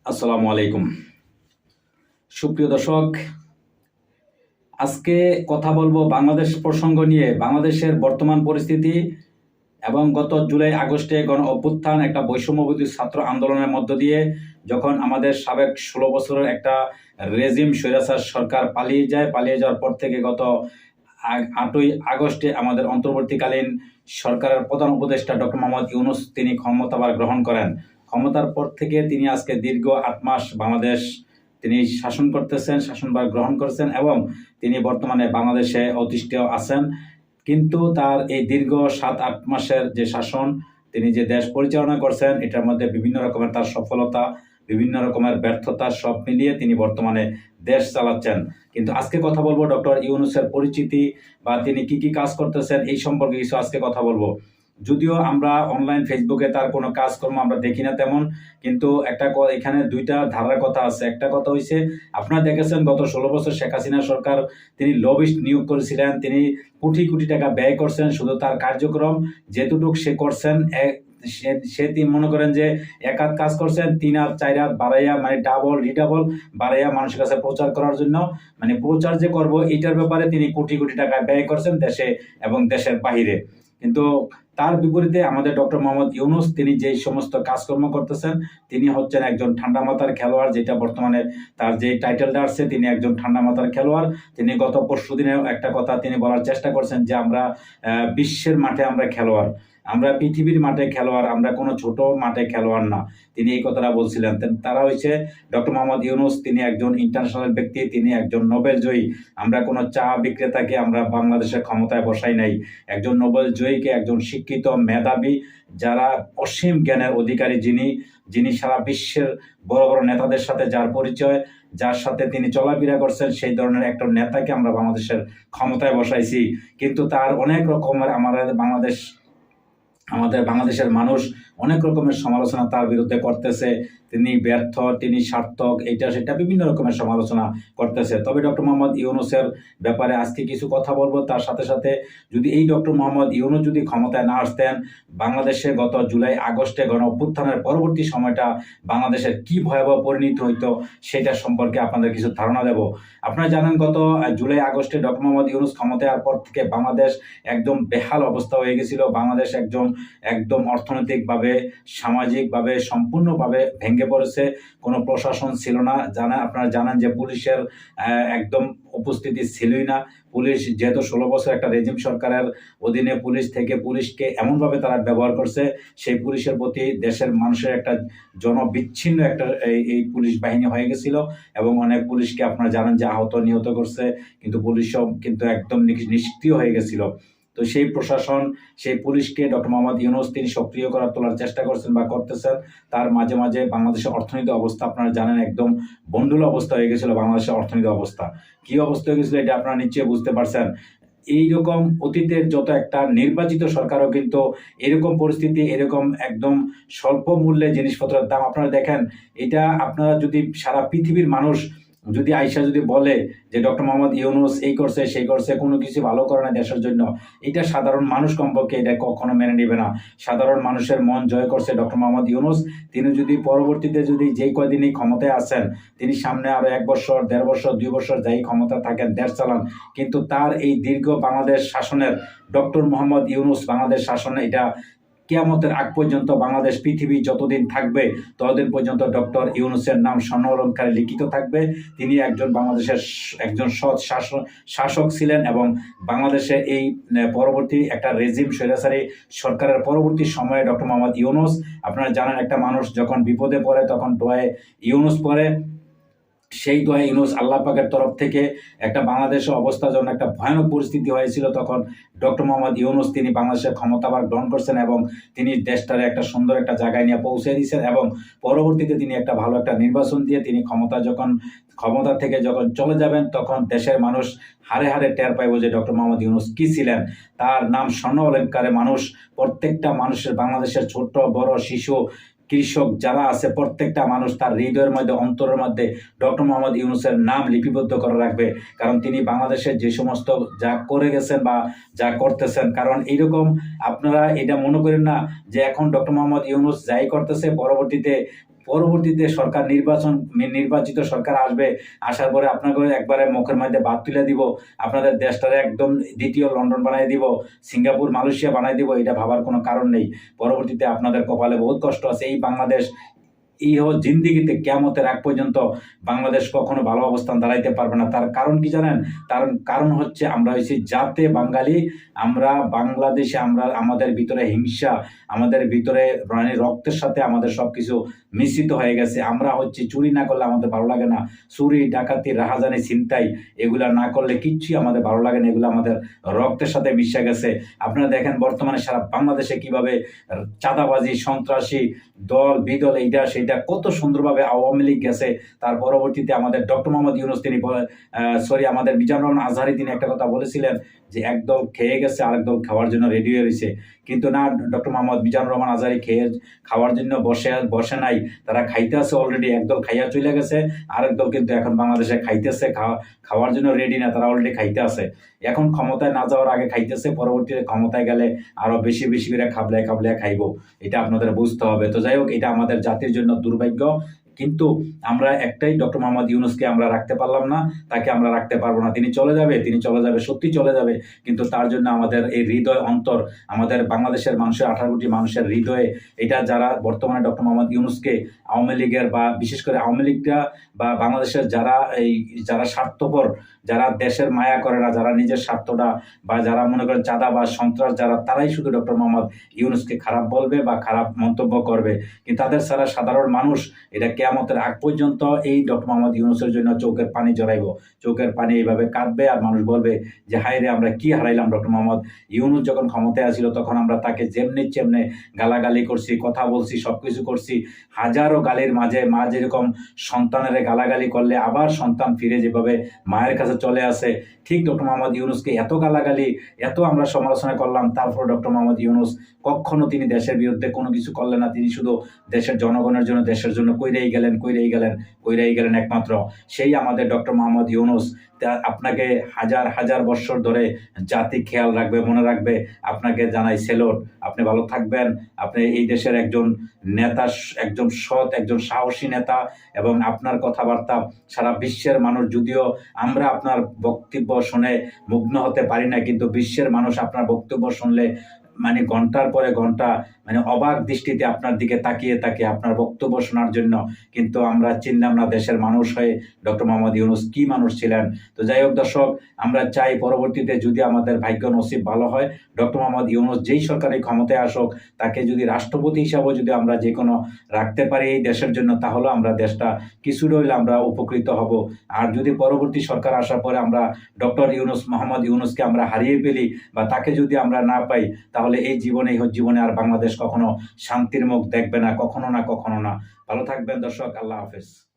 আসসালামু আলাইকুম। সুপ্রিয় দর্শক, আজকে কথা বলবো বাংলাদেশ প্রসঙ্গ নিয়ে। বাংলাদেশের বর্তমান পরিস্থিতি এবং গত জুলাই আগস্টে গণ অভ্যুত্থান, একটা বৈষম্যবিরোধী ছাত্র আন্দোলনের মধ্য দিয়ে যখন আমাদের সাবেক 16 বছরের একটা রেজিম স্বৈরাচার সরকার পালিয়ে যাওয়ার পর থেকে গত 8ই আগস্টে আমাদের অন্তর্বর্তীকালীন সরকারের প্রধান উপদেষ্টা ডক্টর মোহাম্মদ ইউনূস তিনি ক্ষমতাভার গ্রহণ করেন। ক্ষমতার পর থেকে তিনি আজকে দীর্ঘ 8 মাস বাংলাদেশ তিনি শাসনভার গ্রহণ করছেন এবং তিনি বর্তমানে বাংলাদেশে অধিষ্ঠিত আছেন। কিন্তু তার এই দীর্ঘ 7-8 মাসের যে শাসন, তিনি যে দেশ পরিচালনা করছেন, এটার মধ্যে বিভিন্ন রকমের তার সফলতা, বিভিন্ন রকমের ব্যর্থতা সব মিলিয়ে তিনি বর্তমানে দেশ চালাচ্ছেন। কিন্তু আজকে কথা বলবো ডক্টর ইউনূসের পরিচিতি বা তিনি কি কি কাজ করতেছেন এই সম্পর্কে কিছু আজকে কথা বলবো। যদিও আমরা অনলাইন ফেসবুকে তার কোনো কাজকর্ম আমরা দেখি না তেমন, কিন্তু এখানে দুইটা ধারার কথা আছে। একটা কথা হইছে, আপনারা দেখেছেন গত 16 বছর শেখ হাসিনা সরকার তিনি লবিস্ট নিয়োগ করেছিলেন, তিনি কোটি কোটি টাকা ব্যয় করছেন শুধু তার কার্যক্রম যেতটুক সে করছেন। সে মনে করেন যে এক হাত কাজ করছেন, 3 হাত 4 হাত বাড়াইয়া, মানে ডাবল রিডাবল বাড়াইয়া মানুষের কাছে প্রচার করার জন্য, মানে প্রচার যে করব এটার ব্যাপারে তিনি কোটি কোটি টাকা ব্যয় করছেন দেশে এবং দেশের বাহিরে। কিন্তু তার বিপরীতে আমাদের ডক্টর মোহাম্মদ ইউনূস তিনি যেই সমস্ত কাজকর্ম করতেছেন, তিনি হচ্ছেন একজন ঠান্ডা মাথার খেলোয়াড়, যেটা বর্তমানে তার যে টাইটেলটা আসছে, তিনি একজন ঠান্ডা মাথার খেলোয়াড়। তিনি গত পরশুদিনেও একটা কথা তিনি বলার চেষ্টা করছেন যে আমরা বিশ্বের মাঠে আমরা খেলোয়াড়, আমরা পৃথিবীর মাঠে খেলোয়াড়, আমরা কোনো ছোট মাঠে খেলোয়াড় না। তিনি এই কথাটা বলছিলেন। তারা হচ্ছে ডক্টর মোহাম্মদ ইউনূস, তিনি একজন ইন্টারন্যাশনাল ব্যক্তি, তিনি একজন নোবেল জয়ী। আমরা কোনো চা বিক্রেতাকে আমরা বাংলাদেশের ক্ষমতায় বসাই নাই। একজন নোবেল জয়ীকে, একজন শিক্ষিত মেধাবী, যারা অসীম জ্ঞানের অধিকারী, যিনি সারা বিশ্বের বড় বড় নেতাদের সাথে যার পরিচয়, যার সাথে তিনি চলাফেরা করছেন, সেই ধরনের একটা নেতাকে আমরা বাংলাদেশের ক্ষমতায় বসাইছি। কিন্তু তার অনেক রকমের আমাদের বাংলাদেশের মানুষ অনেক রকমের সমালোচনা তার বিরুদ্ধে করতেছে। তিনি ব্যর্থ, তিনি সার্থক, এইটা সেটা বিভিন্ন রকমের সমালোচনা করতেছে। তবে ডক্টর মোহাম্মদ ইউনূসের ব্যাপারে আজকে কিছু কথা বলবো। তার সাথে সাথে যদি এই ডক্টর মোহাম্মদ ইউনূস যদি ক্ষমতায় না আসতেন, বাংলাদেশে গত জুলাই আগস্টে গণ অভ্যুত্থানের পরবর্তী সময়টা বাংলাদেশের কি ভয়াবহ পরিণত হইতো সেটা সম্পর্কে আপনাদের কিছু ধারণা দেব। আপনারা জানেন গত জুলাই আগস্টে ডক্টর মোহাম্মদ ইউনূস ক্ষমতায় আসার পর থেকে বাংলাদেশ একদম বেহাল অবস্থা হয়ে গেছিল। বাংলাদেশ একদম অর্থনৈতিকভাবে, সামাজিকভাবে সম্পূর্ণভাবে ভেঙে পড়েছে। কোনো প্রশাসন ছিল না। আপনারা জানেন যে পুলিশের একদম উপস্থিতি ছিলই না। পুলিশ যেহেতু 16 বছর একটা রেজিম সরকারের অধীনে পুলিশকে এমনভাবে তারা ব্যবহার করছে, সেই পুলিশের প্রতি দেশের মানুষের একটা জনবিচ্ছিন্ন একটা এই পুলিশ বাহিনী হয়ে গেছিল এবং অনেক পুলিশকে আপনারা জানেন যে আহত নিহত করছে। কিন্তু পুলিশও কিন্তু একদম নিষ্ক্রিয় হয়ে গেছিল। তো সেই প্রশাসন, সেই পুলিশকে ডক্টর মোহাম্মদ ইউনূস তিনি সক্রিয় তোলার চেষ্টা করছেন বা করতেছেন। তার মাঝে মাঝে বাংলাদেশের অর্থনৈতিক অবস্থা আপনারা জানেন একদম বন্ডুল অবস্থা হয়ে গেছিল। বাংলাদেশের অর্থনৈতিক অবস্থা কি অবস্থা হয়ে গেছিল এটা আপনারা নিশ্চয়ই বুঝতে পারছেন। এইরকম অতীতের যত একটা নির্বাচিত সরকারও কিন্তু এরকম পরিস্থিতি, এরকম একদম স্বল্প মূল্যে জিনিসপত্রের দাম আপনারা দেখেন। এটা আপনারা যদি সারা পৃথিবীর মানুষ যদি আইসা যদি বলে যে ডক্টর মোহাম্মদ ইউনূস এই করছে সেই করছে, কোনো কিছু ভালো করে না দেশের জন্য, এটা সাধারণ মানুষ কমপক্ষে এটা কখনো মেনে নেবে না। সাধারণ মানুষের মন জয় করছে ডক্টর মোহাম্মদ ইউনূস। তিনি যদি পরবর্তীতে যদি যেই কয়দিনই ক্ষমতায় আসেন, তিনি সামনে আরো 1 বছর, 1.5 বছর, 2 বছর যাই ক্ষমতা থাকেন, দেশ চালান, কিন্তু তার এই দীর্ঘ বাংলাদেশ শাসনের, ডক্টর মোহাম্মদ ইউনূস বাংলাদেশ শাসনে, এটা কিয়ামতের আগ পর্যন্ত বাংলাদেশ পৃথিবী যতদিন থাকবে ততদিন পর্যন্ত ডক্টর ইউনূসের নাম স্বর্ণ অলংকারে লিখিত থাকবে। তিনি বাংলাদেশের একজন সৎ শাসক ছিলেন এবং বাংলাদেশে এই পরবর্তী একটা রেজিম স্বৈরাচারী সরকারের পরবর্তী সময়ে ডক্টর মোহাম্মদ ইউনূস, আপনারা জানেন একটা মানুষ যখন বিপদে পড়ে তখন দোয়ায় ইউনূস পড়ে। সেই দোয়া ইউনূস আল্লাহ পাকের তরফ থেকে একটা বাংলাদেশের অবস্থা যখন একটা ভয়ানক পরিস্থিতি হয়েছিল, তখন ডক্টর মোহাম্মদ ইউনূস তিনি বাংলাদেশের ক্ষমতাভার গ্রহণ করছেন এবং তিনি দেশটারে একটা সুন্দর একটা জায়গায় নিয়ে পৌঁছে দিয়েছেন এবং পরবর্তীতে তিনি একটা ভালো একটা নির্বাচন দিয়ে তিনি ক্ষমতা থেকে যখন চলে যাবেন, তখন দেশের মানুষ হারে হারে টের পাইব যে ডক্টর মোহাম্মদ ইউনূস কি ছিলেন। তার নাম স্বর্ণ অলংকারে প্রত্যেকটা মানুষের, বাংলাদেশের ছোট বড় শিশু কৃষক যারা আছে, প্রত্যেকটা মানুষ তার হৃদয়ের মধ্যে, অন্তরের মধ্যে ডক্টর মোহাম্মদ ইউনূসের নাম লিপিবদ্ধ করে রাখবে। কারণ তিনি বাংলাদেশের যে সমস্ত যা করে গেছেন বা যা করতেছেন, কারণ এইরকম আপনারা এটা মনে করেন না যে এখন ডক্টর মোহাম্মদ ইউনূস যাই করতেছে পরবর্তীতে পরবর্তীতে সরকার নির্বাচিত সরকার আসবে, আসার পরে আপনাকে একবারে মুখের মধ্যে ভাত তুলে দিব, আপনাদের দেশটারে একদম দ্বিতীয় লন্ডন বানাই দিব, সিঙ্গাপুর মালয়েশিয়া বানাই দিব, এটা ভাবার কোনো কারণ নেই। পরবর্তীতে আপনাদের কপালে বহুত কষ্ট আছে। এই বাংলাদেশ জিন্দিগিতে কিয়ামতের আগ পর্যন্ত বাংলাদেশ কখনো ভালো অবস্থান দাঁড়াইতে পারবে না। তার কারণ কি জানেন? তার কারণ হচ্ছে আমরা হয়েছি জাতে বাঙালি। আমরা বাংলাদেশে আমাদের ভিতরে হিংসা, আমাদের ভিতরে রক্তের সাথে আমাদের সবকিছু মিশ্রিত হয়ে গেছে। আমরা হচ্ছে চুরি না করলে আমাদের ভালো লাগে না, চুরি ডাকাতি রাহাজানি ছিনতাই এগুলা না করলে কিচ্ছুই আমাদের ভালো লাগে না, এগুলো আমাদের রক্তের সাথে মিশে গেছে। আপনারা দেখেন বর্তমানে সারা বাংলাদেশে কিভাবে চাঁদাবাজি, সন্ত্রাসী দল বিদল এইটা সেইটা কত সুন্দরভাবে আওয়ামী লীগ গেছে। তার পরবর্তীতে আমাদের ডক্টর মোহাম্মদ ইউনূস আমাদের মিজানুর রহমান আজহারী তিনি একটা কথা বলেছিলেন যে একদল খেয়ে গেছে আরেক দল খাওয়ার জন্য রেডি হয়ে রয়েছে। কিন্তু না, ডক্টর মোহাম্মদ মিজানুর রহমান আজহারী খাওয়ার জন্য বসে নাই, তারা খাইতে আছে অলরেডি। একদল খাইয়া চলে গেছে, আরেক দল কিন্তু এখন বাংলাদেশে খাইতেছে, খাওয়ার জন্য রেডি না, তারা অলরেডি খাইতে আছে। এখন ক্ষমতায় না যাওয়ার আগে খাইতেছে, পরবর্তীতে ক্ষমতায় গেলে আরো বেশি বেশি করে খাবলে খাইবো। এটা আপনাদের বুঝতে হবে। তো যাই হোক, এটা আমাদের জাতির জন্য দুর্ভাগ্য। কিন্তু আমরা একটাই, ডক্টর মোহাম্মদ ইউনূসকে আমরা রাখতে পারলাম না, তাকে আমরা রাখতে পারবো না। তিনি চলে যাবে, সত্যি চলে যাবে। কিন্তু তার জন্য আমাদের এই হৃদয় অন্তর, আমাদের বাংলাদেশের মানুষের 18 কোটি মানুষের হৃদয়ে, এটা যারা বর্তমানে ডক্টর মোহাম্মদ ইউনূসকে আওয়ামী লীগের বা বিশেষ করে আওয়ামী লীগটা বা বাংলাদেশের যারা স্বার্থপর, যারা দেশের মায়া করে না, যারা নিজের স্বার্থটা বা যারা মনে করেন চাঁদা বা সন্ত্রাস তারাই শুধু ডক্টর মোহাম্মদ ইউনূসকে খারাপ বলবে বা খারাপ মন্তব্য করবে। কিন্তু তাদের ছাড়া সাধারণ মানুষ এটা কিয়ামতের আগ পর্যন্ত এই ডক্টর মোহাম্মদ ইউনূসের জন্য চোখের পানি জড়াইব, চোখের পানি এইভাবে কাঁদবে। আর মানুষ বলবে যে হায় রে, আমরা কি হারাইলাম। ডক্টর মোহাম্মদ ইউনূস যখন ক্ষমতায় আসছিল তখন আমরা তাকে যেমনি গালাগালি করছি, কথা বলছি, সবকিছু করছি। হাজারো গালির মাঝে মা যেরকম সন্তানের গালাগালি করলে আবার সন্তান ফিরে যেভাবে মায়ের কাছে চলে আসে, ঠিক ডক্টর মোহাম্মদ ইউনূসকে এত গালাগালি, এত আমরা সমালোচনা করলাম, তারপর ডক্টর মোহাম্মদ ইউনূস কখনো তিনি দেশের বিরুদ্ধে কোনো কিছু করলেন না। তিনি শুধু দেশের জনগণের জন্য, দেশের জন্য কইরাই গেলেন একমাত্র সেই আমাদের ডক্টর মোহাম্মদ ইউনূস। আপনাকে হাজার হাজার বছর ধরে জাতি খেয়াল রাখবে, মনে রাখবে। আপনাকে জানাই সেলুট। আপনি ভালো থাকবেন। আপনি এই দেশের একজন নেতা, একজন সৎ, একজন সাহসী নেতা, এবং আপনার কথাবার্তা সারা বিশ্বের মানুষ, যদিও আমরা আপনার বক্তব্য শুনে মুগ্ধ হতে পারি না, কিন্তু বিশ্বের মানুষ আপনার বক্তব্য শুনলে মানে ঘন্টার পরে ঘন্টা অবাক দৃষ্টিতে আপনার দিকে তাকিয়ে থাকে আপনার বক্তব্য শোনার জন্য। কিন্তু আমরা চিনলাম না দেশের মানুষ হয়ে ডক্টর মোহাম্মদ ইউনূস কি মানুষ ছিলেন। তো যাই হোক দর্শক, আমরা চাই পরবর্তীতে যদি আমাদের ভাগ্য নসিব ভালো হয়, ডক্টর মোহাম্মদ ইউনূস যেই সরকারি ক্ষমতায় আসুক, তাকে যদি রাষ্ট্রপতি হিসাবেও যদি আমরা যে কোনো রাখতে পারি এই দেশের জন্য, তাহলে আমরা দেশটা কিছুটা হইলে আমরা উপকৃত হব। আর যদি পরবর্তী সরকার আসার পরে আমরা ডক্টর মোহাম্মদ ইউনূসকে আমরা হারিয়ে ফেলি বা তাকে যদি আমরা না পাই, তাহলে এই জীবনে আর বাংলাদেশ কখনো শান্তির মুখ দেখবে না, কখনো না। ভালো থাকবেন দর্শক, আল্লাহ হাফেজ।